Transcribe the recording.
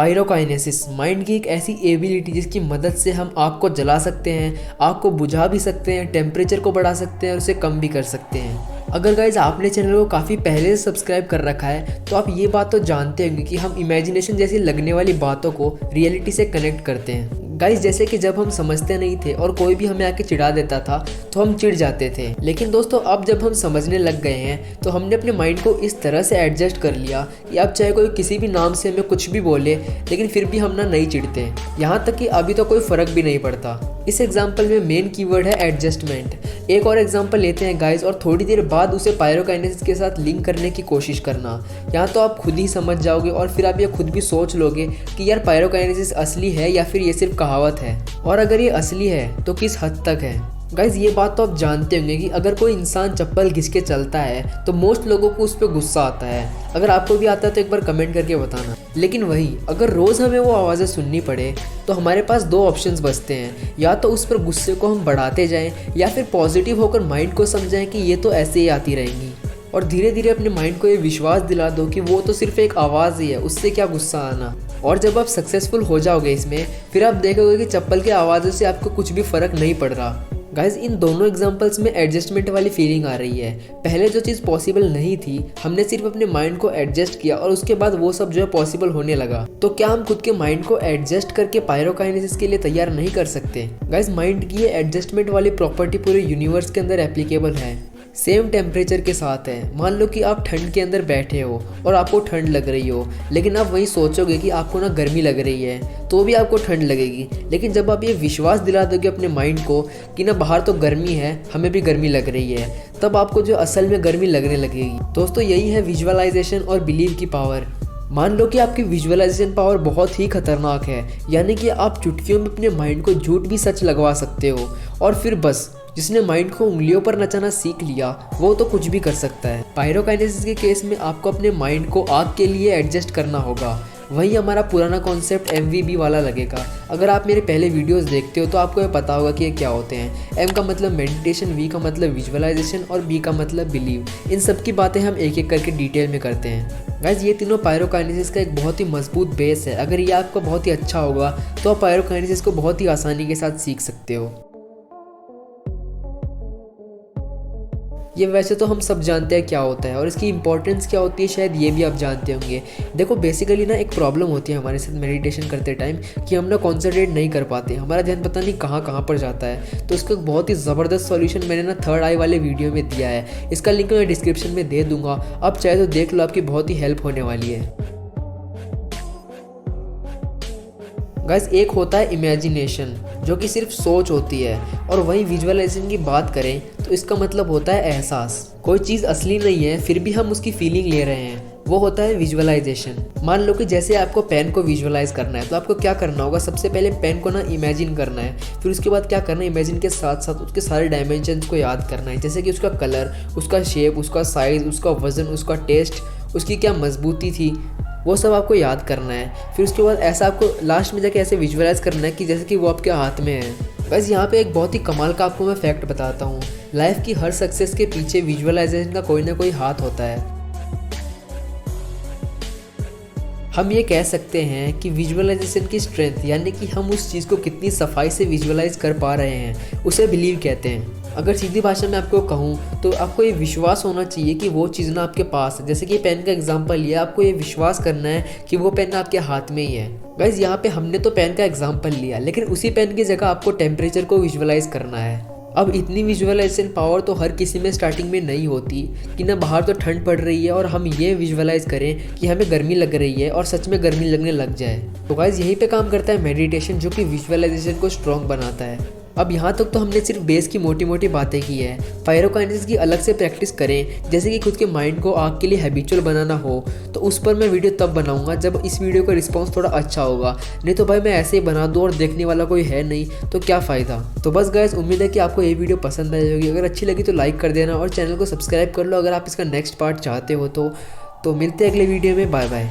पायरोकाइनेसिस mind की एक ऐसी एबिलिटी जिसकी मदद से हम आग को जला सकते हैं, आग को बुझा भी सकते हैं, टेम्परेचर को बढ़ा सकते हैं और उसे कम भी कर सकते हैं। अगर गाइज आपने चैनल को काफ़ी पहले से सब्सक्राइब कर रखा है तो आप ये बात तो जानते होंगे कि हम इमेजिनेशन जैसी लगने वाली बातों को रियलिटी से कनेक्ट करते हैं। गाइज जैसे कि जब हम समझते नहीं थे और कोई भी हमें आके चिढ़ा देता था तो हम चिढ़ जाते थे, लेकिन दोस्तों अब जब हम समझने लग गए हैं तो हमने अपने माइंड को इस तरह से एडजस्ट कर लिया कि अब चाहे कोई किसी भी नाम से हमें कुछ भी बोले लेकिन फिर भी हम ना नहीं चिढ़ते, यहाँ तक कि अभी तो कोई फ़र्क भी नहीं पड़ता। इस एग्जाम्पल में मेन कीवर्ड है एडजस्टमेंट। एक और एग्जाम्पल लेते हैं गाइज और थोड़ी देर बाद उसे पायरोकाइनेसिस के साथ लिंक करने की कोशिश करना। यहाँ तो आप खुद ही समझ जाओगे और फिर आप ये खुद भी सोच लोगे कि यार पायरोकाइनेसिस असली है या फिर ये सिर्फ कहावत है, और अगर ये असली है तो किस हद तक है। गाइज ये बात तो आप जानते होंगे कि अगर कोई इंसान चप्पल घिस के चलता है तो मोस्ट लोगों को उस पर गुस्सा आता है। अगर आपको भी आता है तो एक बार कमेंट करके बताना। लेकिन वही अगर रोज़ हमें वो आवाज़ें सुननी पड़े तो हमारे पास दो ऑप्शंस बचते हैं, या तो उस पर गुस्से को हम बढ़ाते जाएं या फिर पॉजिटिव होकर माइंड को समझाएं कि ये तो ऐसे ही आती रहेंगी, और धीरे धीरे अपने माइंड को ये विश्वास दिला दो कि वो तो सिर्फ एक आवाज़ ही है, उससे क्या गुस्सा आना। और जब आप सक्सेसफुल हो जाओगे इसमें फिर आप देखोगे कि चप्पल के आवाज़ों से आपको कुछ भी फ़र्क नहीं पड़ रहा। गाइज इन दोनों एग्जांपल्स में एडजस्टमेंट वाली फीलिंग आ रही है। पहले जो चीज़ पॉसिबल नहीं थी हमने सिर्फ अपने माइंड को एडजस्ट किया और उसके बाद वो सब जो है पॉसिबल होने लगा। तो क्या हम खुद के माइंड को एडजस्ट करके पायरोकाइनेसिस के लिए तैयार नहीं कर सकते? गाइज माइंड की ये एडजस्टमेंट वाली प्रॉपर्टी पूरे यूनिवर्स के अंदर एप्लीकेबल है। सेम टेम्परेचर के साथ है। मान लो कि आप ठंड के अंदर बैठे हो और आपको ठंड लग रही हो, लेकिन आप वही सोचोगे कि आपको ना गर्मी लग रही है तो भी आपको ठंड लगेगी। लेकिन जब आप ये विश्वास दिला दोगे अपने माइंड को कि ना बाहर तो गर्मी है, हमें भी गर्मी लग रही है, तब आपको जो असल में गर्मी लगने लगेगी। दोस्तों यही है विजुअलाइजेशन और बिलीव की पावर। मान लो कि आपकी विजुअलाइजेशन पावर बहुत ही खतरनाक है, यानी कि आप चुटकियों में अपने माइंड को झूठ भी सच लगवा सकते हो, और फिर बस जिसने माइंड को उंगलियों पर नचाना सीख लिया वो तो कुछ भी कर सकता है। पायरोकाइनेसिस के केस में आपको अपने माइंड को आग के लिए एडजस्ट करना होगा। वही हमारा पुराना कॉन्सेप्ट MVB वाला लगेगा। अगर आप मेरे पहले वीडियोस देखते हो तो आपको ये पता होगा कि ये क्या होते हैं। M का मतलब मेडिटेशन, V का मतलब विजुअलाइजेशन और B का मतलब बिलीव। इन सब की बातें हम एक एक करके डिटेल में करते हैं। गाइज ये तीनों पायरोकाइनेसिस का एक बहुत ही मजबूत बेस है। अगर ये आपका बहुत ही अच्छा होगा तो आप पायरोकाइनेसिस को बहुत ही आसानी के साथ सीख सकते हो। ये वैसे तो हम सब जानते हैं क्या होता है और इसकी इंपॉर्टेंस क्या होती है, शायद ये भी आप जानते होंगे। देखो बेसिकली ना एक प्रॉब्लम होती है हमारे साथ मेडिटेशन करते टाइम कि हम ना कॉन्सेंट्रेट नहीं कर पाते, हमारा ध्यान पता नहीं कहाँ कहाँ पर जाता है। तो इसका बहुत ही ज़बरदस्त सॉल्यूशन मैंने ना थर्ड आई वाले वीडियो में दिया है, इसका लिंक मैं डिस्क्रिप्शन में दे दूंगा, आप चाहे तो देख लो, आपकी बहुत ही हेल्प होने वाली है। गाइस एक होता है इमेजिनेशन जो कि सिर्फ सोच होती है, और वही विजुअलाइजेशन की बात करें तो इसका मतलब होता है एहसास। कोई चीज़ असली नहीं है फिर भी हम उसकी फीलिंग ले रहे हैं, वो होता है विजुअलाइजेशन। मान लो कि जैसे आपको पेन को विजुअलाइज करना है तो आपको क्या करना होगा, सबसे पहले पेन को ना इमेजिन करना है, फिर उसके बाद क्या करना है, इमेजिन के साथ साथ उसके सारे डायमेंशंस को याद करना है, जैसे कि उसका कलर, उसका शेप, उसका साइज़, उसका वज़न, उसका टेस्ट, उसकी क्या मजबूती थी, वो सब आपको याद करना है। फिर उसके बाद ऐसा आपको लास्ट में जाके ऐसे विजुअलाइज करना है कि जैसे कि वो आपके हाथ में है। बस यहाँ पे एक बहुत ही कमाल का आपको मैं फैक्ट बताता हूँ, लाइफ की हर सक्सेस के पीछे विजुअलाइजेशन का कोई ना कोई हाथ होता है। हम ये कह सकते हैं कि विजुअलाइजेशन की स्ट्रेंथ, यानी कि हम उस चीज़ को कितनी सफाई से विजुअलाइज कर पा रहे हैं, उसे बिलीव कहते हैं। अगर सीधी भाषा में आपको कहूँ तो आपको ये विश्वास होना चाहिए कि वो चीज़ ना आपके पास है। जैसे कि पेन का एग्जांपल लिया, आपको ये विश्वास करना है कि वो पेन आपके हाथ में ही है। गाइस यहाँ पे हमने तो पेन का एग्जांपल लिया, लेकिन उसी पेन की जगह आपको टेम्परेचर को विजुअलाइज करना है। अब इतनी विजुअलाइजेशन पावर तो हर किसी में स्टार्टिंग में नहीं होती कि ना बाहर तो ठंड पड़ रही है और हम ये विजुअलाइज करें कि हमें गर्मी लग रही है और सच में गर्मी लगने लग जाए। तो गाइस यहीं पे काम करता है मेडिटेशन, जो कि विजुअलाइजेशन को स्ट्रॉन्ग बनाता है। अब यहाँ तक तो हमने सिर्फ बेस की मोटी मोटी बातें की है। पायरोकाइनेसिस की अलग से प्रैक्टिस करें, जैसे कि खुद के माइंड को आग के लिए हैबिचुअल बनाना हो, तो उस पर मैं वीडियो तब बनाऊंगा जब इस वीडियो का रिस्पांस थोड़ा अच्छा होगा। नहीं तो भाई मैं ऐसे ही बना दूँ और देखने वाला कोई है नहीं तो क्या फ़ायदा। तो बस गाइस उम्मीद है कि आपको ये वीडियो पसंद आई होगी। अगर अच्छी लगी तो लाइक कर देना और चैनल को सब्सक्राइब कर लो अगर आप इसका नेक्स्ट पार्ट चाहते हो तो मिलते हैं अगले वीडियो में। Bye bye.